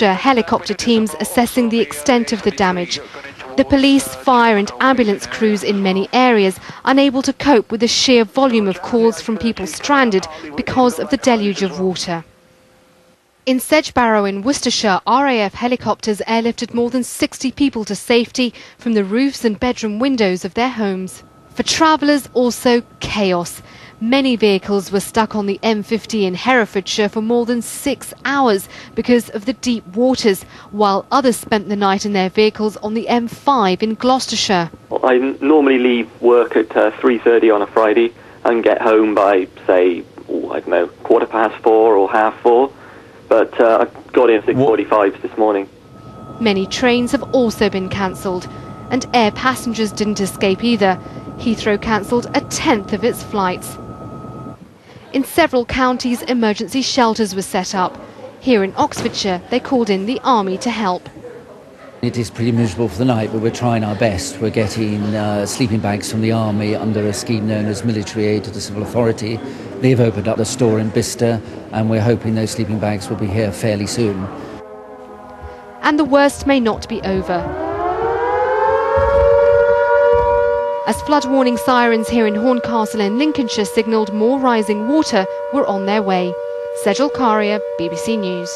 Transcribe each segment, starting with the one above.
Gloucestershire helicopter teams assessing the extent of the damage. The police, fire and ambulance crews in many areas unable to cope with the sheer volume of calls from people stranded because of the deluge of water. In Sedgebarrow in Worcestershire, RAF helicopters airlifted more than 60 people to safety from the roofs and bedroom windows of their homes. For travellers, also chaos. Many vehicles were stuck on the M50 in Herefordshire for more than 6 hours because of the deep waters, while others spent the night in their vehicles on the M5 in Gloucestershire. I normally leave work at 3:30 on a Friday and get home by, say, 4:15 or 4:30. But I got in at 6:45 this morning. Many trains have also been cancelled, and air passengers didn't escape either. Heathrow cancelled a tenth of its flights. In several counties, emergency shelters were set up. Here in Oxfordshire, they called in the army to help. It is pretty miserable for the night, but we're trying our best. We're getting sleeping bags from the army under a scheme known as Military Aid to the Civil Authority. They've opened up a store in Bicester, and we're hoping those sleeping bags will be here fairly soon. And the worst may not be over, as flood warning sirens here in Horncastle in Lincolnshire signalled more rising water were on their way. Sejal Karia, BBC News.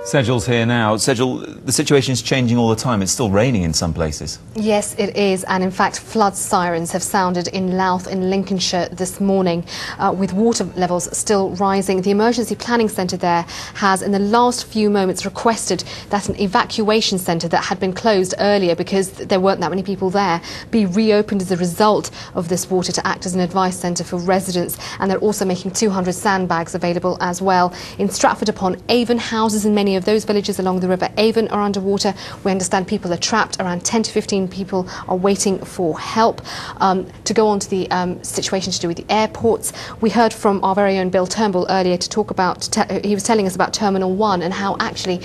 Sejal's here now. Sejal, the situation is changing all the time. It's still raining in some places. Yes, it is. And in fact, flood sirens have sounded in Louth in Lincolnshire this morning, with water levels still rising. The Emergency Planning Centre there has, in the last few moments, requested that an evacuation centre that had been closed earlier because there weren't that many people there be reopened as a result of this water to act as an advice centre for residents. And they're also making 200 sandbags available as well. In Stratford-upon-Avon, houses in many of those villages along the River Avon are underwater. We understand people are trapped. Around 10 to 15 people are waiting for help. To go on to the situation to do with the airports, we heard from our very own Bill Turnbull earlier to talk about, he was telling us about Terminal 1 and how actually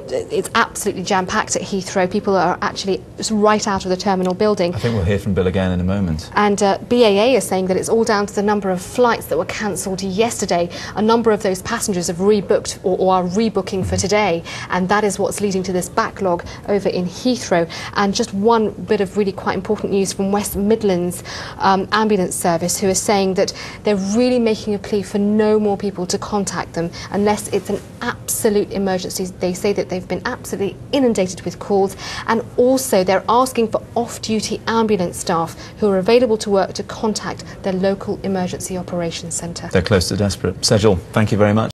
it's absolutely jam-packed at Heathrow. People are actually right out of the terminal building. I think we'll hear from Bill again in a moment. And BAA is saying that it's all down to the number of flights that were cancelled yesterday. A number of those passengers have rebooked or are rebooking for today, and that is what's leading to this backlog over in Heathrow. And just one bit of really quite important news from West Midlands ambulance service, who is saying that they're really making a plea for no more people to contact them unless it's an absolute emergency. They say that they've been absolutely inundated with calls, and also they're asking for off-duty ambulance staff who are available to work to contact their local emergency operations centre. They're close to desperate. Sejal, thank you very much.